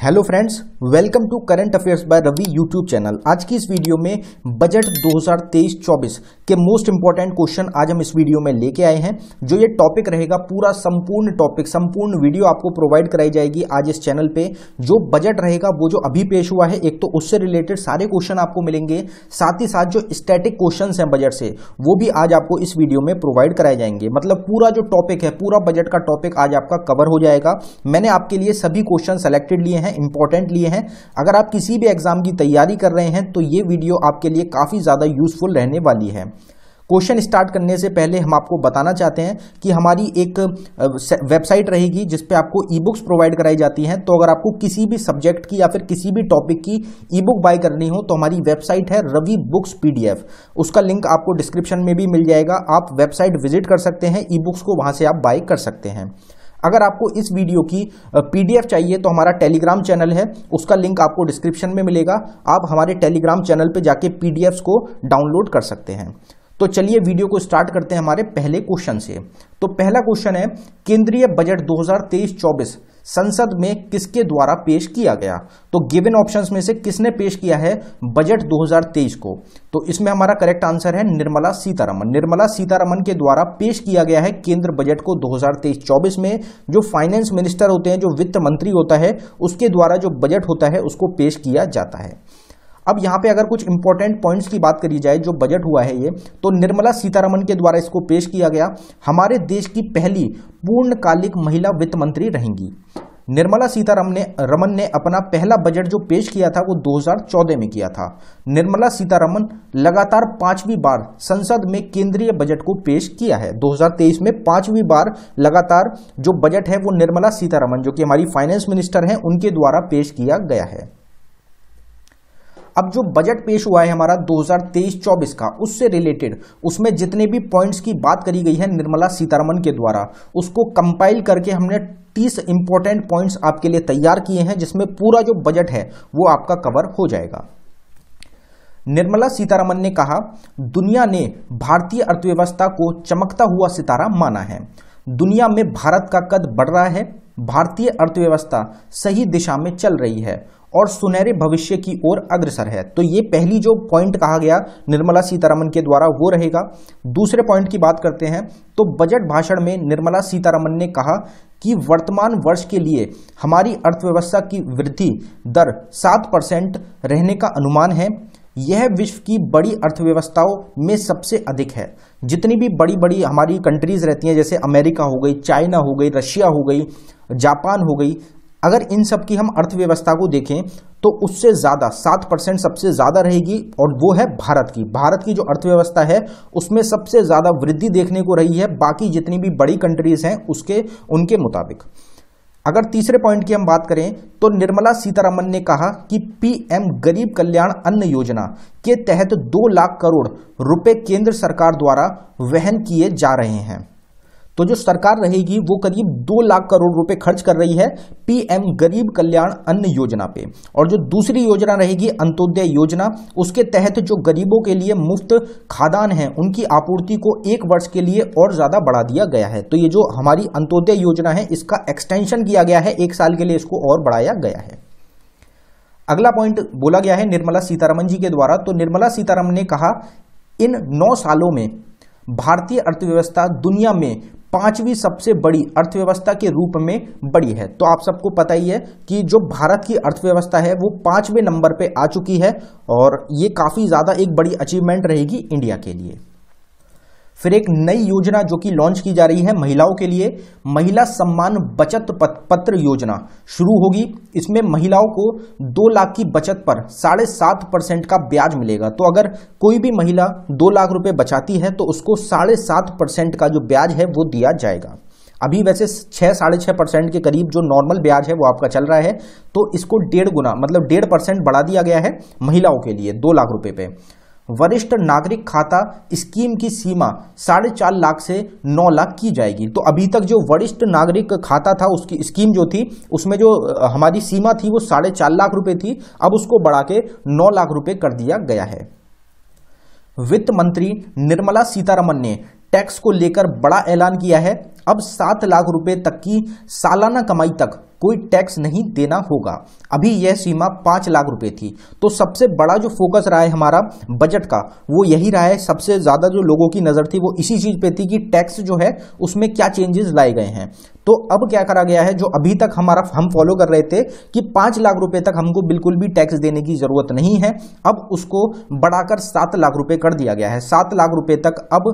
Hello friends, welcome to current affairs by Ravi YouTube channel. आज की इस वीडियो में बजट 2023-24 के मोस्ट इंपॉर्टेंट क्वेश्चन आज हम इस वीडियो में लेके आए हैं। जो ये टॉपिक रहेगा, पूरा संपूर्ण टॉपिक, संपूर्ण वीडियो आपको प्रोवाइड कराई जाएगी आज इस चैनल पे। जो बजट रहेगा वो जो अभी पेश हुआ है, एक तो उससे रिलेटेड सारे क्वेश्चन आपको मिलेंगे, साथ ही साथ जो स्टैटिक क्वेश्चन हैं बजट से, वो भी आज आपको इस वीडियो में प्रोवाइड कराए जाएंगे। मतलब पूरा जो टॉपिक है, पूरा बजट का टॉपिक आज आपका कवर हो जाएगा। मैंने आपके लिए सभी क्वेश्चन सेलेक्टेड लिए हैं, इंपॉर्टेंट लिए हैं। अगर आप किसी भी एग्जाम की तैयारी कर रहे हैं तो ये वीडियो आपके लिए काफी ज्यादा यूजफुल रहने वाली है। क्वेश्चन स्टार्ट करने से पहले हम आपको बताना चाहते हैं कि हमारी एक वेबसाइट रहेगी जिस पे आपको ई बुक्स प्रोवाइड कराई जाती हैं। तो अगर आपको किसी भी सब्जेक्ट की या फिर किसी भी टॉपिक की ई बुक बाय करनी हो तो हमारी वेबसाइट है रवि बुक्स PDF। उसका लिंक आपको डिस्क्रिप्शन में भी मिल जाएगा। आप वेबसाइट विजिट कर सकते हैं, ई बुक्स को वहां से आप बाय कर सकते हैं। अगर आपको इस वीडियो की PDF चाहिए तो हमारा टेलीग्राम चैनल है, उसका लिंक आपको डिस्क्रिप्शन में मिलेगा। आप हमारे टेलीग्राम चैनल पे जाके PDFs को डाउनलोड कर सकते हैं। तो चलिए वीडियो को स्टार्ट करते हैं हमारे पहले क्वेश्चन से। तो पहला क्वेश्चन है, केंद्रीय बजट 2023-24 संसद में किसके द्वारा पेश किया गया? तो गिवन ऑप्शंस में से किसने पेश किया है बजट 2023 को? तो इसमें हमारा करेक्ट आंसर है निर्मला सीतारमन। निर्मला सीतारमन के द्वारा पेश किया गया है केंद्र बजट को 2023-24 में। जो फाइनेंस मिनिस्टर होते हैं, जो वित्त मंत्री होता है, उसके द्वारा जो बजट होता है उसको पेश किया जाता है। अब यहां पे अगर कुछ इंपॉर्टेंट पॉइंट्स की बात करी जाए, जो बजट हुआ है ये, तो निर्मला सीतारमन के द्वारा इसको पेश किया गया। हमारे देश की पहली पूर्णकालिक महिला वित्त मंत्री रहेंगी। निर्मला सीतारमन ने अपना पहला बजट जो पेश किया था वो 2014 में किया था। निर्मला सीतारमन लगातार 5वीं बार संसद में केंद्रीय बजट को पेश किया है। 2023 में 5वीं बार लगातार जो बजट है वो निर्मला सीतारमन, जो कि हमारी फाइनेंस मिनिस्टर हैं, उनके द्वारा पेश किया गया है। अब जो बजट पेश हुआ है हमारा 2023-24 का, उससे रिलेटेड उसमें जितने भी पॉइंट्स की बात करी गई है निर्मला सीतारमन के द्वारा, उसको कंपाइल करके हमने 30 इंपॉर्टेंट पॉइंट्स आपके लिए तैयार किए हैं, जिसमें पूरा जो बजट है वो आपका कवर हो जाएगा। निर्मला सीतारमन ने कहा, दुनिया ने भारतीय अर्थव्यवस्था को चमकता हुआ सितारा माना है। दुनिया में भारत का कद बढ़ रहा है। भारतीय अर्थव्यवस्था सही दिशा में चल रही है और सुनहरे भविष्य की ओर अग्रसर है। तो ये पहली जो पॉइंट कहा गया निर्मला सीतारमन के द्वारा वो रहेगा। दूसरे पॉइंट की बात करते हैं तो बजट भाषण में निर्मला सीतारमन ने कहा कि वर्तमान वर्ष के लिए हमारी अर्थव्यवस्था की वृद्धि दर 7% रहने का अनुमान है। यह विश्व की बड़ी अर्थव्यवस्थाओं में सबसे अधिक है। जितनी भी बड़ी बड़ी हमारी कंट्रीज रहती हैं, जैसे अमेरिका हो गई, चाइना हो गई, रशिया हो गई, जापान हो गई, अगर इन सब की हम अर्थव्यवस्था को देखें तो उससे ज्यादा 7% सबसे ज्यादा रहेगी, और वो है भारत की। भारत की जो अर्थव्यवस्था है उसमें सबसे ज्यादा वृद्धि देखने को रही है बाकी जितनी भी बड़ी कंट्रीज हैं उनके मुताबिक। अगर तीसरे पॉइंट की हम बात करें तो निर्मला सीतारमन ने कहा कि PM गरीब कल्याण अन्न योजना के तहत 2 लाख करोड़ रुपए केंद्र सरकार द्वारा वहन किए जा रहे हैं। तो जो सरकार रहेगी वो करीब 2 लाख करोड़ रुपए खर्च कर रही है PM गरीब कल्याण अन्न योजना पे। और जो दूसरी योजना रहेगी अंत्योदय योजना, उसके तहत जो गरीबों के लिए मुफ्त खाद्यान्न है उनकी आपूर्ति को 1 वर्ष के लिए और ज्यादा बढ़ा दिया गया है। तो ये जो हमारी अंत्योदय योजना है इसका एक्सटेंशन किया गया है, 1 साल के लिए इसको और बढ़ाया गया है। अगला पॉइंट बोला गया है निर्मला सीतारमन जी के द्वारा। तो निर्मला सीतारमन ने कहा, इन 9 सालों में भारतीय अर्थव्यवस्था दुनिया में 5वीं सबसे बड़ी अर्थव्यवस्था के रूप में बढ़ी है। तो आप सबको पता ही है कि जो भारत की अर्थव्यवस्था है वो 5वें नंबर पे आ चुकी है, और ये काफी ज्यादा एक बड़ी अचीवमेंट रहेगी इंडिया के लिए। फिर एक नई योजना जो कि लॉन्च की जा रही है महिलाओं के लिए, महिला सम्मान बचत पत्र योजना शुरू होगी। इसमें महिलाओं को 2 लाख की बचत पर 7.5% का ब्याज मिलेगा। तो अगर कोई भी महिला 2 लाख रुपए बचाती है तो उसको 7.5% का जो ब्याज है वो दिया जाएगा। अभी वैसे 6-6.5% के करीब जो नॉर्मल ब्याज है वो आपका चल रहा है, तो इसको 1.5 गुना मतलब 1.5% बढ़ा दिया गया है महिलाओं के लिए 2 लाख रुपए पे। वरिष्ठ नागरिक खाता स्कीम की सीमा 4.5 लाख से 9 लाख की जाएगी। तो अभी तक जो वरिष्ठ नागरिक खाता था उसकी स्कीम जो थी उसमें जो हमारी सीमा थी वो 4.5 लाख रुपए थी, अब उसको बढ़ा के 9 लाख रुपए कर दिया गया है। वित्त मंत्री निर्मला सीतारमन ने टैक्स को लेकर बड़ा ऐलान किया है। अब 7 लाख रुपए तक की सालाना कमाई तक कोई टैक्स नहीं देना होगा। अभी यह सीमा 5 लाख रुपए थी। तो सबसे बड़ा जो फोकस रहा है हमारा बजट का वो यही रहा है। सबसे ज्यादा जो लोगों की नजर थी वो इसी चीज पे थी कि टैक्स जो है उसमें क्या चेंजेस लाए गए हैं। तो अब क्या करा गया है, जो अभी तक हम फॉलो कर रहे थे कि 5 लाख रुपए तक हमको बिल्कुल भी टैक्स देने की जरूरत नहीं है, अब उसको बढ़ाकर 7 लाख रुपए कर दिया गया है। 7 लाख रुपए तक अब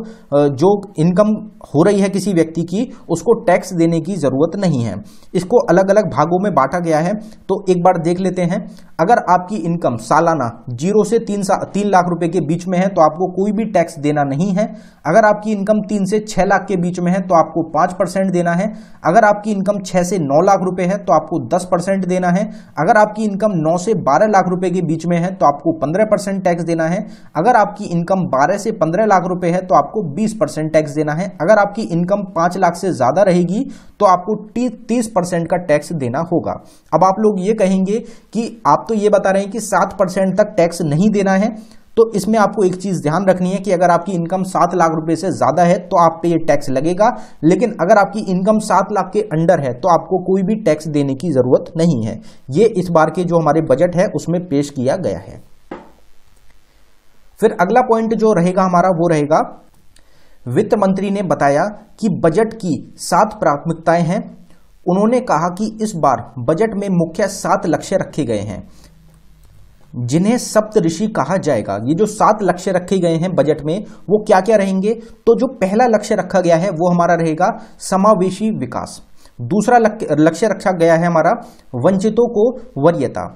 जो इनकम हो रही है किसी व्यक्ति की उसको टैक्स देने की जरूरत नहीं है। इसको अलग अलग भागों में बांटा गया है। तो एक बार देख लेते हैं। अगर आपकी इनकम सालाना 0 से 3 लाख रुपए के बीच में है तो आपको कोई भी टैक्स देना नहीं है। अगर आपकी इनकम 3 से 6 लाख के बीच में है तो आपको 5% देना है। अगर आपकी इनकम 6 से 9 लाख रुपए है तो आपको 10% देना है। अगर आपकी इनकम 9 से 12 लाख रुपए के बीच में है तो आपको 15% टैक्स देना है। अगर आपकी इनकम 12 से 15 लाख रुपए है तो आपको 20% टैक्स देना है। अगर आपकी इनकम 5 लाख से ज्यादा रहेगी तो आपको 30% का टैक्स देना होगा। अब आप लोग ये कहेंगे कि आप तो ये बता रहे हैं कि 7% तक टैक्स नहीं देना है, तो इसमें आपको एक चीज ध्यान रखनी है कि अगर आपकी इनकम 7 लाख रुपए से ज्यादा है तो आप पे ये टैक्स लगेगा, लेकिन अगर आपकी इनकम 7 लाख के अंडर है तो आपको कोई भी टैक्स देने की जरूरत नहीं है। ये इस बार के जो हमारे बजट है उसमें पेश किया गया है। फिर अगला पॉइंट जो रहेगा हमारा वो रहेगा, वित्त मंत्री ने बताया कि बजट की 7 प्राथमिकताएं हैं। उन्होंने कहा कि इस बार बजट में मुख्य 7 लक्ष्य रखे गए हैं जिन्हें सप्तऋषि कहा जाएगा। ये जो 7 लक्ष्य रखे गए हैं बजट में वो क्या क्या रहेंगे, तो जो पहला लक्ष्य रखा गया है वो हमारा रहेगा समावेशी विकास। दूसरा लक्ष्य रखा गया है हमारा वंचितों को वरीयता।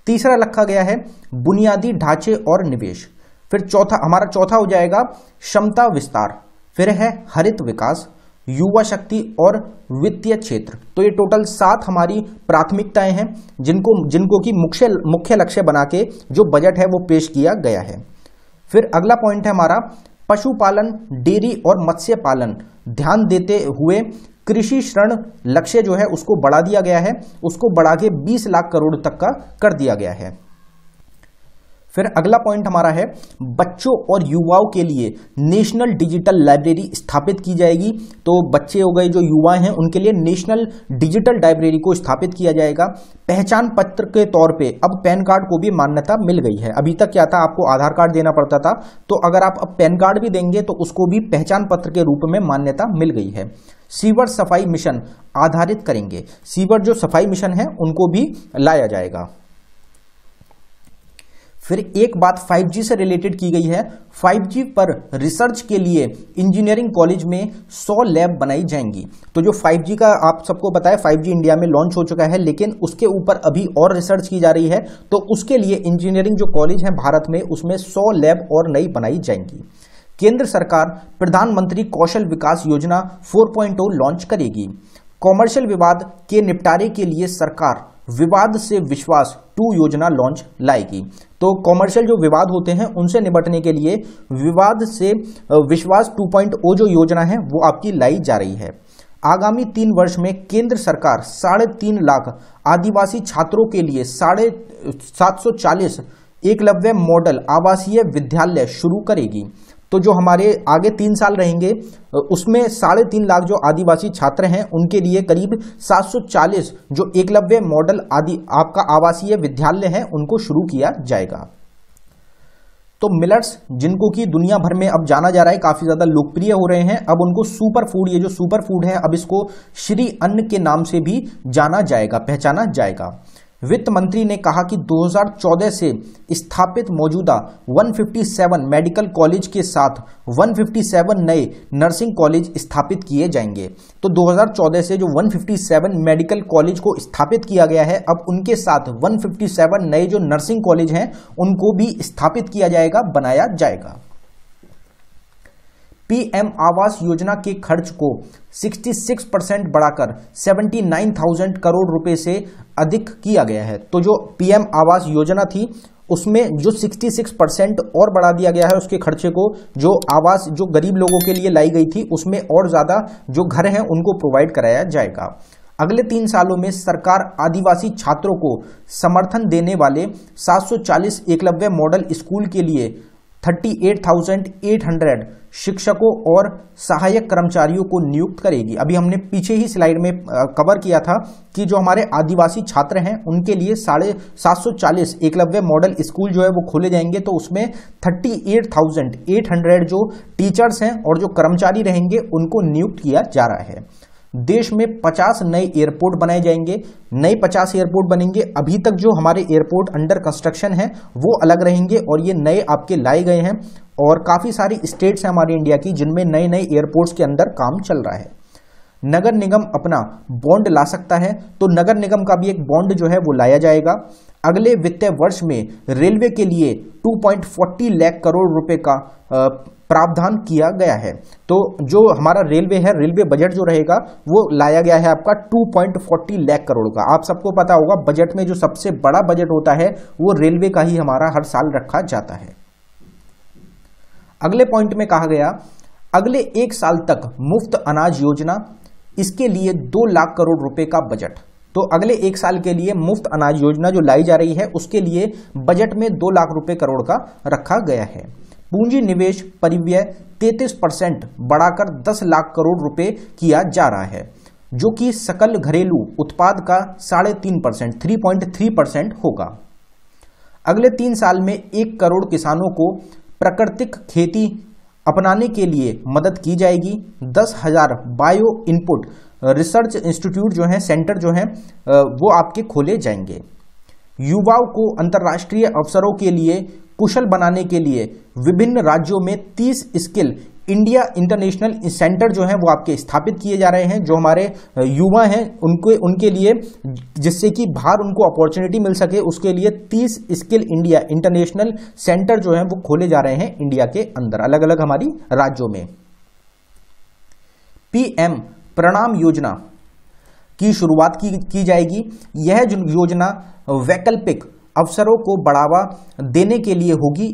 तीसरा रखा गया है बुनियादी ढांचे और निवेश। फिर हमारा चौथा हो जाएगा क्षमता विस्तार। फिर है हरित विकास, युवा शक्ति और वित्तीय क्षेत्र। तो ये टोटल 7 हमारी प्राथमिकताएं हैं जिनको की मुख्य लक्ष्य बना के जो बजट है वो पेश किया गया है। फिर अगला पॉइंट है हमारा पशुपालन, डेयरी और मत्स्य पालन। ध्यान देते हुए कृषि ऋण लक्ष्य जो है उसको बढ़ा दिया गया है, उसको बढ़ा के 20 लाख करोड़ तक का कर दिया गया है। फिर अगला पॉइंट हमारा है बच्चों और युवाओं के लिए नेशनल डिजिटल लाइब्रेरी स्थापित की जाएगी। तो बच्चे हो गए जो युवा हैं उनके लिए नेशनल डिजिटल लाइब्रेरी को स्थापित किया जाएगा। पहचान पत्र के तौर पे अब पैन कार्ड को भी मान्यता मिल गई है। अभी तक क्या था, आपको आधार कार्ड देना पड़ता था, तो अगर आप अब पैन कार्ड भी देंगे तो उसको भी पहचान पत्र के रूप में मान्यता मिल गई है। सीवर सफाई मिशन आधारित करेंगे। सीवर जो सफाई मिशन है उनको भी लाया जाएगा। फिर एक बात 5G से रिलेटेड की गई है। 5G पर रिसर्च के लिए इंजीनियरिंग कॉलेज में 100 लैब बनाई जाएंगी। तो जो 5G का आप सबको पता है 5G इंडिया में लॉन्च हो चुका है, लेकिन उसके ऊपर अभी और रिसर्च की जा रही है। तो उसके लिए इंजीनियरिंग जो कॉलेज है भारत में उसमें 100 लैब और नई बनाई जाएंगी। केंद्र सरकार प्रधानमंत्री कौशल विकास योजना 4.0 लॉन्च करेगी। कॉमर्शियल विवाद के निपटारे के लिए सरकार विवाद से विश्वास 2 योजना लॉन्च लाएगी। तो कॉमर्शियल जो विवाद होते हैं उनसे निपटने के लिए विवाद से विश्वास 2.0 जो योजना है वो आपकी लाई जा रही है। आगामी 3 वर्ष में केंद्र सरकार 3.5 लाख आदिवासी छात्रों के लिए 740 एकलव्य मॉडल आवासीय विद्यालय शुरू करेगी। तो जो हमारे आगे 3 साल रहेंगे उसमें 3.5 लाख जो आदिवासी छात्र हैं उनके लिए करीब 740 जो एकलव्य मॉडल आपका आवासीय विद्यालय है उनको शुरू किया जाएगा। तो मिलेट्स जिनको कि दुनिया भर में अब जाना जा रहा है, काफी ज्यादा लोकप्रिय हो रहे हैं, अब उनको सुपर फूड, ये जो सुपर फूड है अब इसको श्री अन्न के नाम से भी जाना जाएगा, पहचाना जाएगा। वित्त मंत्री ने कहा कि 2014 से स्थापित मौजूदा 157 मेडिकल कॉलेज के साथ 157 नए नर्सिंग कॉलेज स्थापित किए जाएंगे। तो 2014 से जो 157 मेडिकल कॉलेज को स्थापित किया गया है अब उनके साथ 157 नए जो नर्सिंग कॉलेज हैं उनको भी स्थापित किया जाएगा, बनाया जाएगा। पीएम आवास योजना के खर्च को 66% बढ़ाकर 79,000 करोड़ रुपए से अधिक किया गया है। तो जो पीएम आवास योजना थी उसमें जो 66% और बढ़ा दिया गया है उसके खर्चे को, जो आवास जो गरीब लोगों के लिए लाई गई थी उसमें और ज्यादा जो घर हैं उनको प्रोवाइड कराया जाएगा। अगले 3 सालों में सरकार आदिवासी छात्रों को समर्थन देने वाले 740 एकलव्य मॉडल स्कूल के लिए 38,800 शिक्षकों और सहायक कर्मचारियों को नियुक्त करेगी। अभी हमने पीछे ही स्लाइड में कवर किया था कि जो हमारे आदिवासी छात्र हैं उनके लिए 740 एकलव्य मॉडल स्कूल जो है वो खोले जाएंगे, तो उसमें 38,800 जो टीचर्स हैं और जो कर्मचारी रहेंगे उनको नियुक्त किया जा रहा है। देश में 50 नए एयरपोर्ट बनाए जाएंगे, नए 50 एयरपोर्ट बनेंगे। अभी तक जो हमारे एयरपोर्ट अंडर कंस्ट्रक्शन है वो अलग रहेंगे और ये नए आपके लाए गए हैं, और काफ़ी सारी स्टेट्स हैं हमारी इंडिया की जिनमें नए नए एयरपोर्ट्स के अंदर काम चल रहा है। नगर निगम अपना बॉन्ड ला सकता है, तो नगर निगम का भी एक बॉन्ड जो है वो लाया जाएगा। अगले वित्तीय वर्ष में रेलवे के लिए 2.40 लाख करोड़ रुपए का प्रावधान किया गया है। तो जो हमारा रेलवे है, रेलवे बजट जो रहेगा वो लाया गया है आपका 2.40 लाख करोड़ का। आप सबको पता होगा बजट में जो सबसे बड़ा बजट होता है वो रेलवे का ही हमारा हर साल रखा जाता है। अगले पॉइंट में कहा गया अगले 1 साल तक मुफ्त अनाज योजना, इसके लिए 2 लाख करोड़ रुपए का बजट। तो अगले 1 साल के लिए मुफ्त अनाज योजना जो लाई जा रही है उसके लिए बजट में 2 लाख रुपए करोड़ का रखा गया है। पूंजी निवेश परिव्यय 33% बढ़ाकर 10 लाख करोड़ रुपए किया जा रहा है, जो कि सकल घरेलू उत्पाद का 3.5% 3.3% होगा। अगले 3 साल में 1 करोड़ किसानों को प्राकृतिक खेती अपनाने के लिए मदद की जाएगी। 10,000 बायो इनपुट रिसर्च इंस्टीट्यूट जो है, सेंटर जो है वो आपके खोले जाएंगे। युवाओं को अंतर्राष्ट्रीय अवसरों के लिए कुशल बनाने के लिए विभिन्न राज्यों में 30 स्किल इंडिया इंटरनेशनल सेंटर जो है वो आपके स्थापित किए जा रहे हैं। जो हमारे युवा हैं उनके लिए, जिससे कि बाहर उनको अपॉर्चुनिटी मिल सके, उसके लिए 30 स्किल इंडिया इंटरनेशनल सेंटर जो है वो खोले जा रहे हैं इंडिया के अंदर अलग अलग हमारी राज्यों में। पीएम प्रणाम योजना की शुरुआत की जाएगी। यह योजना वैकल्पिक अवसरों को बढ़ावा देने के लिए होगी।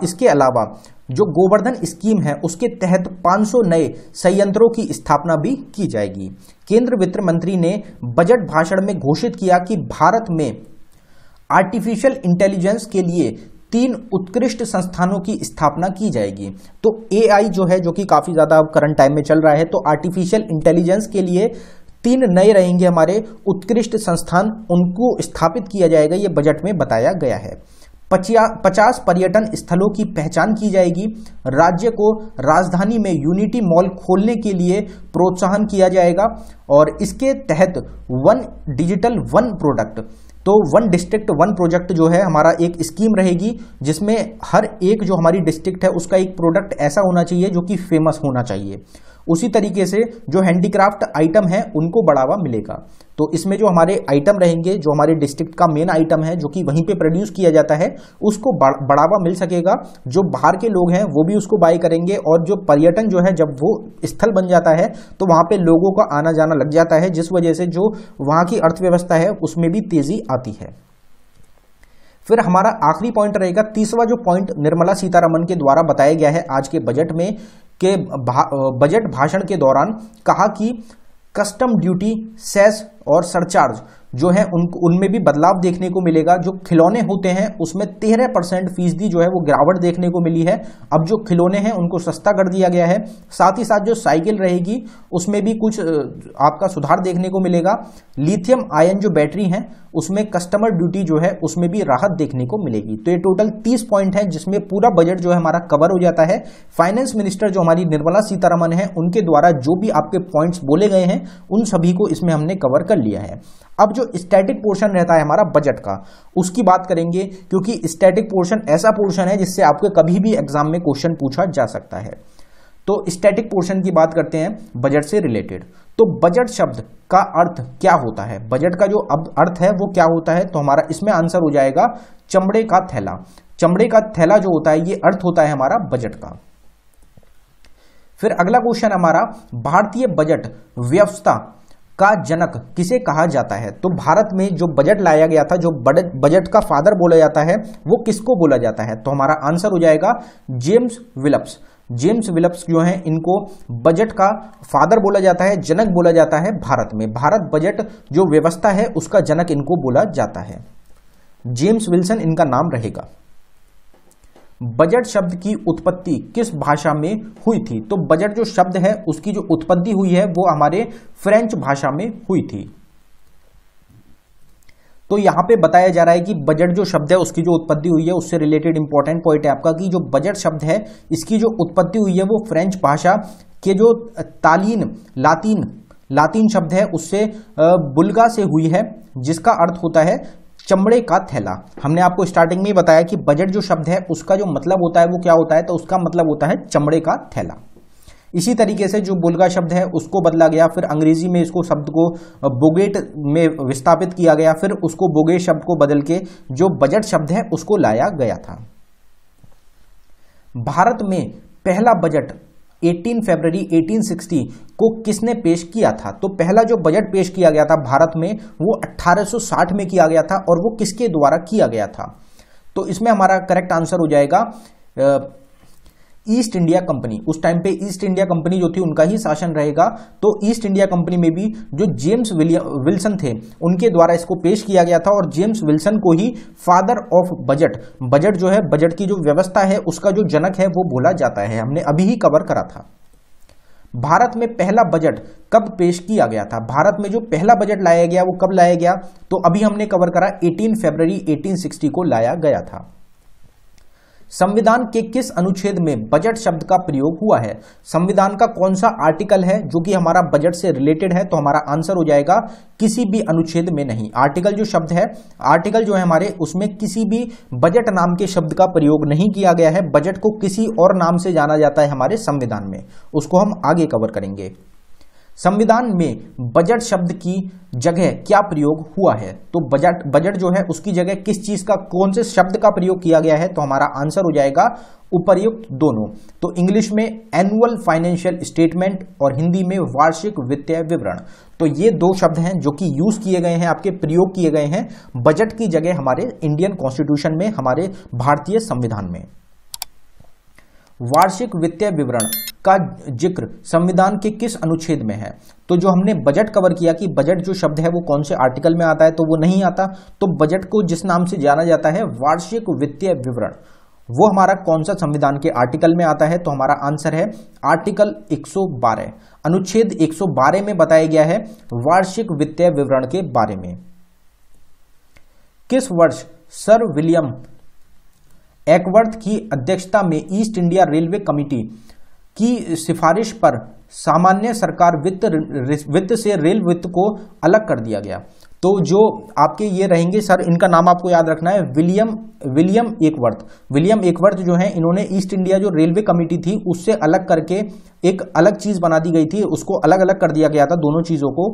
इसके अलावा जो गोवर्धन स्कीम है उसके तहत 500 नए संयंत्रों की स्थापना भी की जाएगी। केंद्र वित्त मंत्री ने बजट भाषण में घोषित किया कि भारत में आर्टिफिशियल इंटेलिजेंस के लिए 3 उत्कृष्ट संस्थानों की स्थापना की जाएगी। तो एआई जो है, जो कि काफी ज्यादा करंट टाइम में चल रहा है, तो आर्टिफिशियल इंटेलिजेंस के लिए 3 नए रहेंगे हमारे उत्कृष्ट संस्थान, उनको स्थापित किया जाएगा, ये बजट में बताया गया है। 50 पर्यटन स्थलों की पहचान की जाएगी। राज्य को राजधानी में यूनिटी मॉल खोलने के लिए प्रोत्साहन किया जाएगा और इसके तहत 1 डिजिटल 1 प्रोडक्ट, तो 1 डिस्ट्रिक्ट 1 प्रोजेक्ट जो है हमारा एक स्कीम रहेगी, जिसमें हर एक जो हमारी डिस्ट्रिक्ट है उसका एक प्रोडक्ट ऐसा होना चाहिए जो कि फेमस होना चाहिए। उसी तरीके से जो हैंडीक्राफ्ट आइटम है उनको बढ़ावा मिलेगा। तो इसमें जो हमारे आइटम रहेंगे, जो हमारे डिस्ट्रिक्ट का मेन आइटम है जो कि वहीं पे प्रोड्यूस किया जाता है, उसको बढ़ावा मिल सकेगा। जो बाहर के लोग हैं वो भी उसको बाय करेंगे, और जो पर्यटन जो है जब वो स्थल बन जाता है तो वहां पे लोगों का आना जाना लग जाता है, जिस वजह से जो वहां की अर्थव्यवस्था है उसमें भी तेजी आती है। फिर हमारा आखिरी पॉइंट रहेगा, 30वां जो पॉइंट निर्मला सीतारमण के द्वारा बताया गया है आज के बजट में, के बजट भाषण के दौरान कहा कि कस्टम ड्यूटी, सेस और सरचार्ज जो है उनमें भी बदलाव देखने को मिलेगा। जो खिलौने होते हैं उसमें 13% फीसदी जो है वो गिरावट देखने को मिली है। अब जो खिलौने हैं उनको सस्ता कर दिया गया है। साथ ही साथ जो साइकिल रहेगी उसमें भी कुछ आपका सुधार देखने को मिलेगा। लिथियम आयन जो बैटरी हैं उसमें कस्टमर ड्यूटी जो है उसमें भी राहत देखने को मिलेगी। तो ये टोटल 30 पॉइंट है जिसमें पूरा बजट जो है हमारा कवर हो जाता है। फाइनेंस मिनिस्टर जो हमारी निर्मला सीतारमण है उनके द्वारा जो भी आपके पॉइंट्स बोले गए हैं उन सभी को इसमें हमने कवर कर लिया है। अब जो स्टैटिक पोर्शन रहता है हमारा बजट का, उसकी बात करेंगे, क्योंकि स्टैटिक पोर्शन ऐसा पोर्शन है जिससे आपको कभी भी एग्जाम में क्वेश्चन पूछा जा सकता है। तो स्टैटिक पोर्शन की बात करते हैं बजट से रिलेटेड। तो बजट शब्द का अर्थ क्या होता है, बजट का जो अब अर्थ है वो क्या होता है, तो हमारा इसमें आंसर हो जाएगा चमड़े का थैला। चमड़े का थैला जो होता है ये अर्थ होता है हमारा बजट का। फिर अगला क्वेश्चन हमारा, भारतीय बजट व्यवस्था का जनक किसे कहा जाता है। तो भारत में जो बजट लाया गया था, जो बजट का फादर बोला जाता है, वो किसको बोला जाता है, तो हमारा आंसर हो जाएगा जेम्स विल्प्स। जेम्स विल्प्स जो हैं इनको बजट का फादर बोला जाता है, जनक बोला जाता है भारत में। भारत बजट जो व्यवस्था है उसका जनक इनको बोला जाता है, जेम्स विल्सन इनका नाम रहेगा। बजट शब्द की उत्पत्ति किस भाषा में हुई थी? तो बजट जो शब्द है उसकी जो उत्पत्ति हुई है वो हमारे फ्रेंच भाषा में हुई थी। तो यहां पे बताया जा रहा है कि बजट जो शब्द है उसकी जो उत्पत्ति हुई है उससे रिलेटेड इंपॉर्टेंट पॉइंट है आपका कि जो बजट शब्द है इसकी जो उत्पत्ति हुई है वो फ्रेंच भाषा के जो लातीन शब्द है उससे बुल्गा से हुई है, जिसका अर्थ होता है चमड़े का थैला। हमने आपको स्टार्टिंग में ही बताया कि बजट जो शब्द है उसका जो मतलब होता है वो क्या होता है, तो उसका मतलब होता है चमड़े का थैला। इसी तरीके से जो बुल्गा शब्द है उसको बदला गया, फिर अंग्रेजी में इसको शब्द को बोगेट में विस्थापित किया गया, फिर उसको बोगेट शब्द को बदल के जो बजट शब्द है उसको लाया गया था। भारत में पहला बजट 18 फरवरी 1860 को किसने पेश किया था? तो पहला जो बजट पेश किया गया था भारत में वो 1860 में किया गया था, और वो किसके द्वारा किया गया था? तो इसमें हमारा करेक्ट आंसर हो जाएगा ईस्ट इंडिया कंपनी। उस टाइम पे ईस्ट इंडिया कंपनी जो थी उनका ही शासन रहेगा। तो ईस्ट इंडिया कंपनी में भी जो जेम्स विल्सन थे उनके द्वारा इसको पेश किया गया था, और जेम्स विल्सन को ही फादर ऑफ बजट जो है, बजट की जो व्यवस्था है उसका जो जनक है वो बोला जाता है। हमने अभी ही कवर करा था। भारत में पहला बजट कब पेश किया गया था? भारत में जो पहला बजट लाया गया वो कब लाया गया? तो अभी हमने कवर करा 18 फरवरी 1860 को लाया गया था। संविधान के किस अनुच्छेद में बजट शब्द का प्रयोग हुआ है? संविधान का कौन सा आर्टिकल है जो कि हमारा बजट से रिलेटेड है? तो हमारा आंसर हो जाएगा किसी भी अनुच्छेद में नहीं। आर्टिकल जो शब्द है, आर्टिकल जो है हमारे, उसमें किसी भी बजट नाम के शब्द का प्रयोग नहीं किया गया है। बजट को किसी और नाम से जाना जाता है हमारे संविधान में, उसको हम आगे कवर करेंगे। संविधान में बजट शब्द की जगह क्या प्रयोग हुआ है? तो बजट जो है उसकी जगह किस चीज का, कौन से शब्द का प्रयोग किया गया है? तो हमारा आंसर हो जाएगा उपर्युक्त दोनों। तो इंग्लिश में एनुअल फाइनेंशियल स्टेटमेंट और हिंदी में वार्षिक वित्तीय विवरण। तो ये दो शब्द हैं जो कि यूज किए गए हैं, आपके प्रयोग किए गए हैं बजट की जगह हमारे इंडियन कॉन्स्टिट्यूशन में, हमारे भारतीय संविधान में। वार्षिक वित्तीय विवरण का जिक्र संविधान के किस अनुच्छेद में है? तो जो हमने बजट कवर किया कि बजट जो शब्द है वो कौन से आर्टिकल में आता है, तो वो नहीं आता। तो बजट को जिस नाम से जाना जाता है वार्षिक वित्तीय विवरण, वो हमारा कौन सा संविधान के आर्टिकल में आता है? तो हमारा आंसर है आर्टिकल 112। अनुच्छेद 112 में बताया गया है वार्षिक वित्तीय विवरण के बारे में। किस वर्ष सर विलियम एकवर्थ की अध्यक्षता में ईस्ट इंडिया रेलवे कमेटी की सिफारिश पर सामान्य सरकार वित्त से रेल वित्त को अलग कर दिया गया? तो जो आपके ये रहेंगे सर, इनका नाम आपको याद रखना है, विलियम एकवर्थ। विलियम एकवर्थ जो है, इन्होंने ईस्ट इंडिया जो रेलवे कमेटी थी उससे अलग करके एक अलग चीज बना दी गई थी, उसको अलग अलग कर दिया गया था दोनों चीजों को।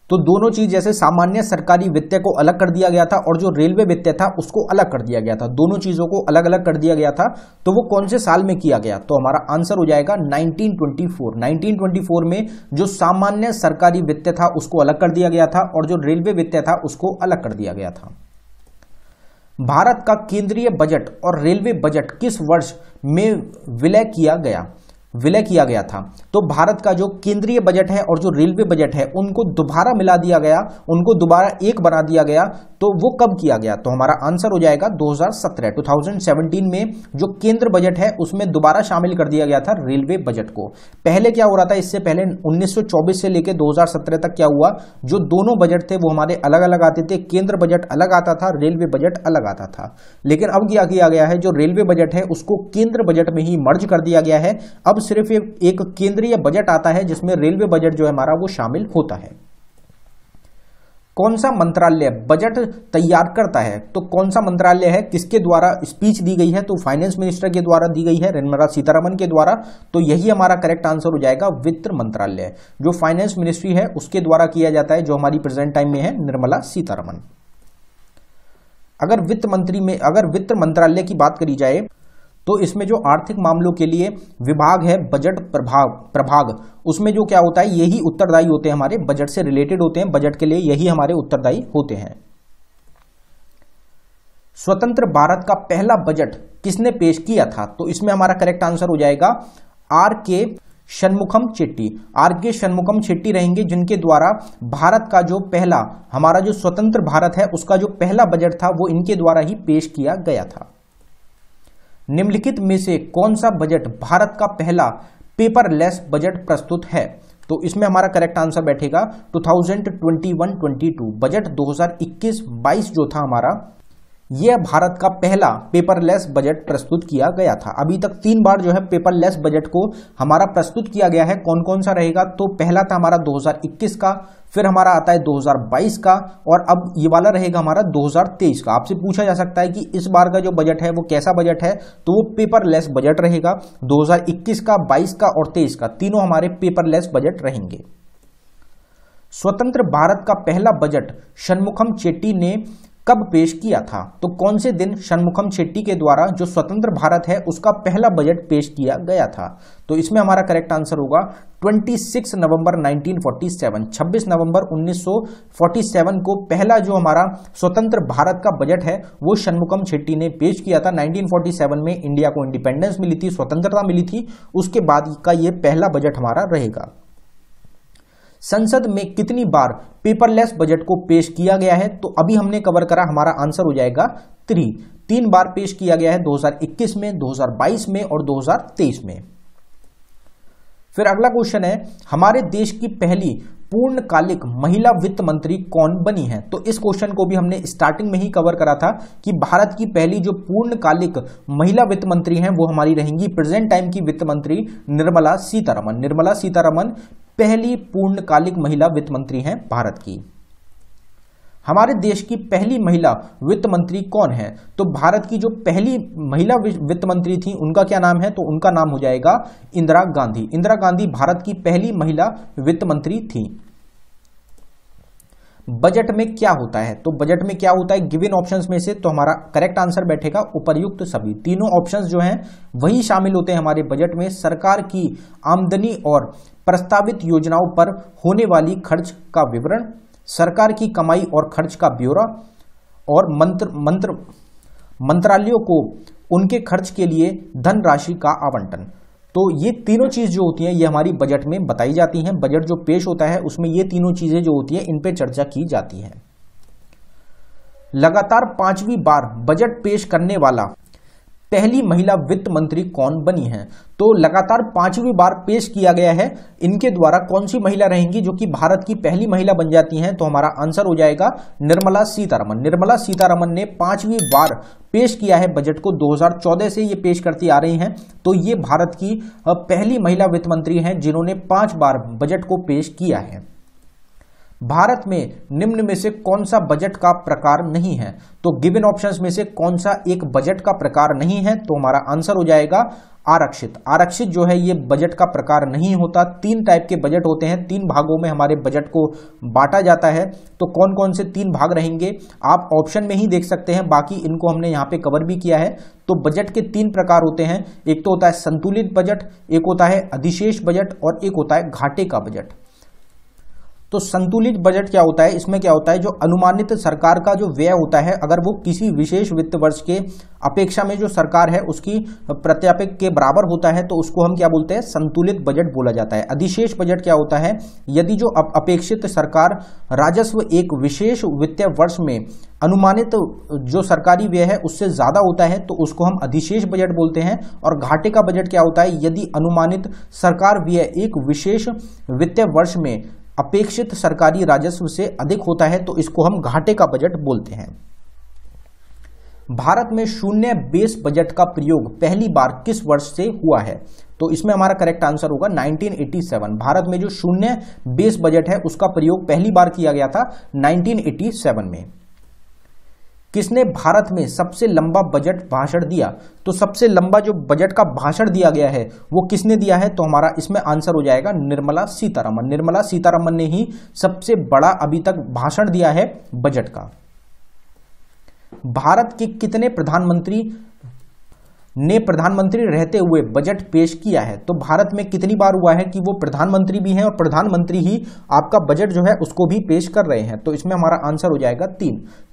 तो दोनों चीज, जैसे सामान्य सरकारी वित्त को अलग कर दिया गया था और जो रेलवे वित्त था उसको अलग कर दिया गया था, दोनों चीजों को अलग अलग कर दिया गया था। तो वो कौन से साल में किया गया? तो हमारा आंसर हो जाएगा 1924। 1924 में जो सामान्य सरकारी वित्त था उसको अलग कर दिया गया था और जो रेलवे वित्त था उसको अलग कर दिया गया था। भारत का केंद्रीय बजट और रेलवे बजट किस वर्ष में विलय किया गया था? तो भारत का जो केंद्रीय बजट है और जो रेलवे बजट है उनको दोबारा मिला दिया गया, उनको दोबारा एक बना दिया गया। तो वो कब किया गया? तो हमारा आंसर हो जाएगा 2017 में जो केंद्र बजट है उसमें दोबारा शामिल कर दिया गया था रेलवे बजट को। पहले क्या हो रहा था, इससे पहले 1924 से लेकर 2017 तक क्या हुआ, जो दोनों बजट थे वो हमारे अलग अलग आते थे। केंद्र बजट अलग आता था, रेलवे बजट अलग आता था। लेकिन अब क्या किया गया है, जो रेलवे बजट है उसको केंद्र बजट में ही मर्ज कर दिया गया है। अब सिर्फ एक केंद्रीय बजट आता है जिसमें रेलवे बजट जो है हमारा वो शामिल होता है। कौन सा मंत्रालय बजट तैयार करता है? तो कौन सा मंत्रालय है, किसके द्वारा स्पीच दी गई है? तो फाइनेंस मिनिस्टर के द्वारा दी गई है, निर्मला सीतारमण के द्वारा। तो यही हमारा करेक्ट आंसर हो जाएगा वित्त मंत्रालय। जो फाइनेंस मिनिस्ट्री है उसके द्वारा किया जाता है, जो हमारी प्रेजेंट टाइम में है निर्मला सीतारमण। अगर वित्त मंत्रालय की बात करी जाए तो इसमें जो आर्थिक मामलों के लिए विभाग है बजट प्रभाग, उसमें जो क्या होता है, यही उत्तरदायी होते हैं, हमारे बजट से रिलेटेड होते हैं, बजट के लिए यही हमारे उत्तरदायी होते हैं। स्वतंत्र भारत का पहला बजट किसने पेश किया था? तो इसमें हमारा करेक्ट आंसर हो जाएगा आर.के. षणमुखम चेट्टी। आर.के. षणमुखम चेट्टी रहेंगे, जिनके द्वारा भारत का जो पहला, हमारा जो स्वतंत्र भारत है उसका जो पहला बजट था वो इनके द्वारा ही पेश किया गया था। निम्नलिखित में से कौन सा बजट भारत का पहला पेपरलेस बजट प्रस्तुत है? तो इसमें हमारा करेक्ट आंसर बैठेगा 2021-22 बजट 2021-22 जो था हमारा, यह भारत का पहला पेपरलेस बजट प्रस्तुत किया गया था। अभी तक 3 बार जो है पेपरलेस बजट को हमारा प्रस्तुत किया गया है। कौन कौन सा रहेगा? तो पहला था हमारा 2021 का, फिर हमारा आता है 2022 का, और अब ये वाला रहेगा हमारा 2023 का। आपसे पूछा जा सकता है कि इस बार का जो बजट है वो कैसा बजट है, तो वो पेपरलेस बजट रहेगा। 2021 का, 22 का और 23 का तीनों हमारे पेपरलेस बजट रहेंगे। स्वतंत्र भारत का पहला बजट शनमुखम चेट्टी ने कब पेश किया था? तो कौन से दिन शनमुखम चेट्टी के द्वारा जो स्वतंत्र भारत है उसका पहला बजट पेश किया गया था? तो इसमें हमारा करेक्ट आंसर होगा 26 नवंबर 1947। 26 नवंबर 1947 को पहला जो हमारा स्वतंत्र भारत का बजट है वो शनमुखम चेट्टी ने पेश किया था। 1947 में इंडिया को इंडिपेंडेंस मिली थी, स्वतंत्रता मिली थी, उसके बाद का ये पहला बजट हमारा रहेगा। संसद में कितनी बार पेपरलेस बजट को पेश किया गया है? तो अभी हमने कवर करा, हमारा आंसर हो जाएगा 3 बार पेश किया गया है, 2021 में, 2022 में और 2023 में। फिर अगला क्वेश्चन है, हमारे देश की पहली पूर्णकालिक महिला वित्त मंत्री कौन बनी है? तो इस क्वेश्चन को भी हमने स्टार्टिंग में ही कवर करा था कि भारत की पहली जो पूर्णकालिक महिला वित्त मंत्री हैं वो हमारी रहेंगी प्रेजेंट टाइम की वित्त मंत्री निर्मला सीतारमन। निर्मला सीतारमन पहली पूर्णकालिक महिला वित्त मंत्री हैं भारत की। हमारे देश की पहली महिला वित्त मंत्री कौन है? तो भारत की जो पहली महिला वित्त मंत्री थी उनका क्या नाम है? तो उनका नाम हो जाएगा इंदिरा गांधी। इंदिरा गांधी भारत की पहली महिला वित्त मंत्री थी। बजट में क्या होता है? तो बजट में क्या होता है गिवन ऑप्शंस में से, तो हमारा करेक्ट आंसर बैठेगा उपर्युक्त सभी। तीनों ऑप्शंस जो हैं वही शामिल होते हैं हमारे बजट में। सरकार की आमदनी और प्रस्तावित योजनाओं पर होने वाली खर्च का विवरण, सरकार की कमाई और खर्च का ब्यौरा, और मंत्रालयों को उनके खर्च के लिए धनराशि का आवंटन। तो ये तीनों चीज जो होती हैं ये हमारी बजट में बताई जाती हैं। बजट जो पेश होता है उसमें ये तीनों चीजें जो होती हैं इन पे चर्चा की जाती है। लगातार 5वीं बार बजट पेश करने वाला पहली महिला वित्त मंत्री कौन बनी है? तो लगातार 5वीं बार पेश किया गया है, इनके द्वारा कौन सी महिला रहेंगी जो कि भारत की पहली महिला बन जाती हैं? तो हमारा आंसर हो जाएगा निर्मला सीतारमन। निर्मला सीतारमन ने 5वीं बार पेश किया है बजट को, 2014 से ये पेश करती आ रही हैं। तो ये भारत की पहली महिला वित्त मंत्री हैं जिन्होंने 5 बार बजट को पेश किया है। भारत में निम्न में से कौन सा बजट का प्रकार नहीं है? तो गिवन ऑप्शंस में से कौन सा एक बजट का प्रकार नहीं है? तो हमारा आंसर हो जाएगा आरक्षित। आरक्षित जो है ये बजट का प्रकार नहीं होता। 3 टाइप के बजट होते हैं, 3 भागों में हमारे बजट को बांटा जाता है। तो कौन कौन से 3 भाग रहेंगे आप ऑप्शन में ही देख सकते हैं, बाकी इनको हमने यहाँ पे कवर भी किया है। तो बजट के 3 प्रकार होते हैं, एक तो होता है संतुलित बजट, एक होता है अधिशेष बजट और एक होता है घाटे का बजट। तो संतुलित बजट क्या होता है? इसमें क्या होता है जो अनुमानित सरकार का जो व्यय होता है अगर वो किसी विशेष वित्त वर्ष के अपेक्षा में जो सरकार है उसकी प्रत्यापिक के बराबर होता है तो उसको हम क्या बोलते हैं? संतुलित बजट बोला जाता है। अधिशेष बजट क्या होता है? यदि जो अपेक्षित सरकार राजस्व एक विशेष वित्तीय वर्ष में अनुमानित जो सरकारी व्यय है उससे ज्यादा होता है तो उसको हम अधिशेष बजट बोलते हैं। और घाटे का बजट क्या होता है? यदि अनुमानित सरकार व्यय एक विशेष वित्तीय वर्ष में अपेक्षित सरकारी राजस्व से अधिक होता है तो इसको हम घाटे का बजट बोलते हैं। भारत में शून्य बेस बजट का प्रयोग पहली बार किस वर्ष से हुआ है? तो इसमें हमारा करेक्ट आंसर होगा 1987। भारत में जो शून्य बेस बजट है उसका प्रयोग पहली बार किया गया था 1987 में। किसने भारत में सबसे लंबा बजट भाषण दिया? तो सबसे लंबा जो बजट का भाषण दिया गया है वो किसने दिया है? तो हमारा इसमें आंसर हो जाएगा निर्मला सीतारमन। निर्मला सीतारमन ने ही सबसे बड़ा अभी तक भाषण दिया है बजट का। भारत के कितने प्रधानमंत्री ने प्रधानमंत्री रहते हुए बजट पेश किया है? तो भारत में कितनी बार हुआ है कि वो प्रधानमंत्री भी हैं और प्रधानमंत्री ही आपका बजट जो है उसको भी पेश कर रहे हैं? तो इसमें हमारा आंसर हो जाएगा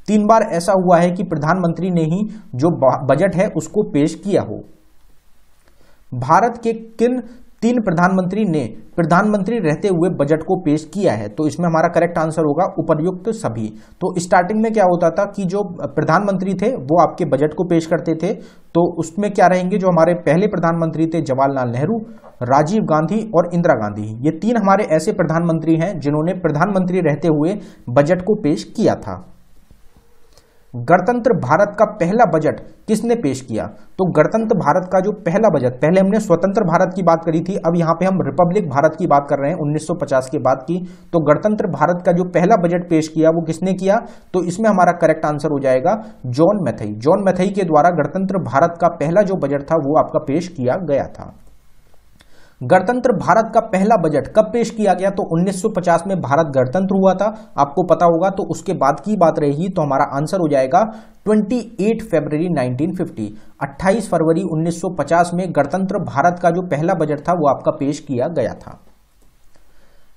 3 बार ऐसा हुआ है कि प्रधानमंत्री ने ही जो बजट है उसको पेश किया हो। भारत के किन 3 प्रधानमंत्री ने प्रधानमंत्री रहते हुए बजट को पेश किया है। तो इसमें हमारा करेक्ट आंसर होगा उपर्युक्त सभी। तो स्टार्टिंग में क्या होता था कि जो प्रधानमंत्री थे वो आपके बजट को पेश करते थे। तो उसमें क्या रहेंगे, जो हमारे पहले प्रधानमंत्री थे जवाहरलाल नेहरू, राजीव गांधी और इंदिरा गांधी, ये 3 हमारे ऐसे प्रधानमंत्री हैं जिन्होंने प्रधानमंत्री रहते हुए बजट को पेश किया था। गणतंत्र भारत का पहला बजट किसने पेश किया? तो गणतंत्र भारत का जो पहला बजट, पहले हमने स्वतंत्र भारत की बात करी थी, अब यहां पे हम रिपब्लिक भारत की बात कर रहे हैं 1950 के बाद की। तो गणतंत्र भारत का जो पहला बजट पेश किया वो किसने किया? तो इसमें हमारा करेक्ट आंसर हो जाएगा जॉन मैथाई। जॉन मैथाई के द्वारा गणतंत्र भारत का पहला जो बजट था वो आपका पेश किया गया था। गणतंत्र भारत का पहला बजट कब पेश किया गया? तो 1950 में भारत गणतंत्र हुआ था, आपको पता होगा। तो उसके बाद की बात रहेगी, तो हमारा आंसर हो जाएगा 28 फरवरी 1950। 28 फरवरी 1950 में गणतंत्र भारत का जो पहला बजट था वो आपका पेश किया गया था।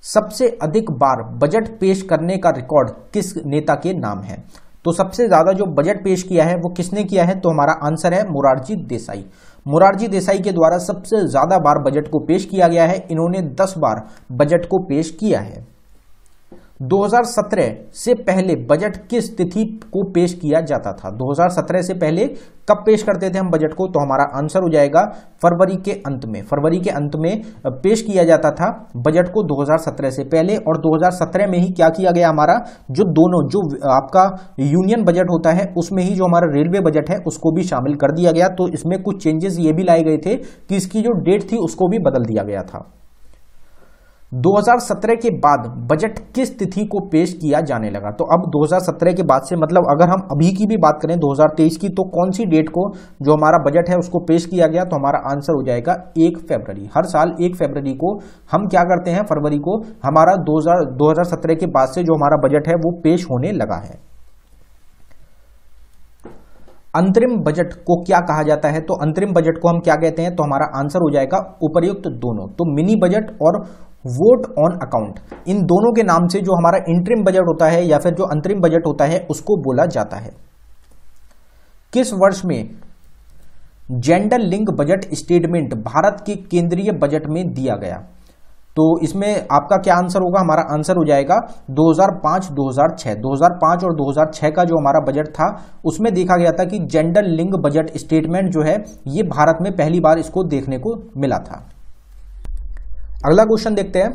सबसे अधिक बार बजट पेश करने का रिकॉर्ड किस नेता के नाम है? तो सबसे ज्यादा जो बजट पेश किया है वो किसने किया है? तो हमारा आंसर है मोरारजी देसाई। मोरारजी देसाई के द्वारा सबसे ज्यादा बार बजट को पेश किया गया है। इन्होंने 10 बार बजट को पेश किया है। 2017 से पहले बजट किस तिथि को पेश किया जाता था? 2017 से पहले कब पेश करते थे हम बजट को? तो हमारा आंसर हो जाएगा फरवरी के अंत में। फरवरी के अंत में पेश किया जाता था बजट को 2017 से पहले। और 2017 में ही क्या किया गया, हमारा जो दोनों जो आपका यूनियन बजट होता है उसमें ही जो हमारा रेलवे बजट है उसको भी शामिल कर दिया गया। तो इसमें कुछ चेंजेस ये भी लाए गए थे कि इसकी जो डेट थी उसको भी बदल दिया गया था। 2017 के बाद बजट किस तिथि को पेश किया जाने लगा? तो अब 2017 के बाद से मतलब अगर हम अभी की भी बात करें 2023 की, तो कौन सी डेट को जो हमारा बजट है उसको पेश किया गया? तो हमारा आंसर हो जाएगा 1 फरवरी। हर साल 1 फरवरी को हम क्या करते हैं, फरवरी को हमारा 2017 के बाद से जो हमारा बजट है वो पेश होने लगा है। अंतरिम बजट को क्या कहा जाता है? तो अंतरिम बजट को हम क्या कहते हैं? तो हमारा आंसर हो जाएगा उपर्युक्त दोनों। तो मिनी बजट और वोट ऑन अकाउंट, इन दोनों के नाम से जो हमारा इंटरिम बजट होता है या फिर जो अंतरिम बजट होता है उसको बोला जाता है। किस वर्ष में gender link budget statement Bharat के केंद्रीय बजट में दिया गया? तो इसमें आपका क्या आंसर होगा? हमारा आंसर हो जाएगा 2005-2006। 2005 और 2006 का जो हमारा बजट था उसमें देखा गया था कि जेंडर लिंक बजट स्टेटमेंट जो है ये भारत में पहली बार इसको देखने को मिला था। अगला क्वेश्चन देखते हैं,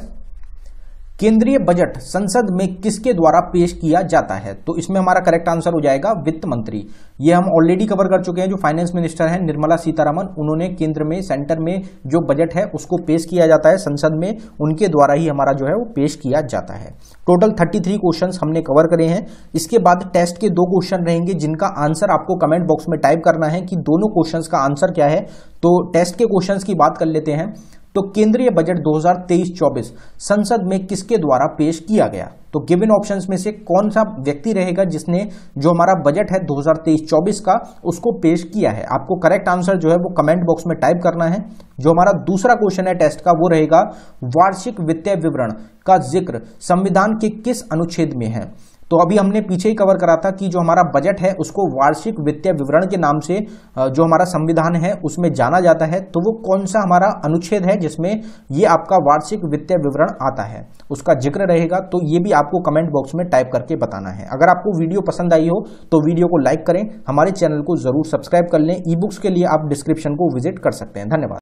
केंद्रीय बजट संसद में किसके द्वारा पेश किया जाता है? तो इसमें हमारा करेक्ट आंसर हो जाएगा वित्त मंत्री। ये हम ऑलरेडी कवर कर चुके हैं। जो फाइनेंस मिनिस्टर हैं निर्मला सीतारमण, उन्होंने केंद्र में सेंटर में जो बजट है उसको पेश किया जाता है संसद में, उनके द्वारा ही हमारा जो है वो पेश किया जाता है। टोटल 33 क्वेश्चंस हमने कवर करे हैं। इसके बाद टेस्ट के 2 क्वेश्चन रहेंगे जिनका आंसर आपको कमेंट बॉक्स में टाइप करना है कि दोनों क्वेश्चंस का आंसर क्या है। तो टेस्ट के क्वेश्चंस की बात कर लेते हैं। तो केंद्रीय बजट 2023-24 संसद में किसके द्वारा पेश किया गया? तो गिवन ऑप्शंस में से कौन सा व्यक्ति रहेगा जिसने जो हमारा बजट है 2023-24 का उसको पेश किया है? आपको करेक्ट आंसर जो है वो कमेंट बॉक्स में टाइप करना है। जो हमारा दूसरा क्वेश्चन है टेस्ट का वो रहेगा, वार्षिक वित्तीय विवरण का जिक्र संविधान के किस अनुच्छेद में है? तो अभी हमने पीछे ही कवर करा था कि जो हमारा बजट है उसको वार्षिक वित्तीय विवरण के नाम से जो हमारा संविधान है उसमें जाना जाता है। तो वो कौन सा हमारा अनुच्छेद है जिसमें ये आपका वार्षिक वित्तीय विवरण आता है, उसका जिक्र रहेगा। तो ये भी आपको कमेंट बॉक्स में टाइप करके बताना है। अगर आपको वीडियो पसंद आई हो तो वीडियो को लाइक करें, हमारे चैनल को जरूर सब्सक्राइब कर लें। ई बुक्स के लिए आप डिस्क्रिप्शन को विजिट कर सकते हैं। धन्यवाद।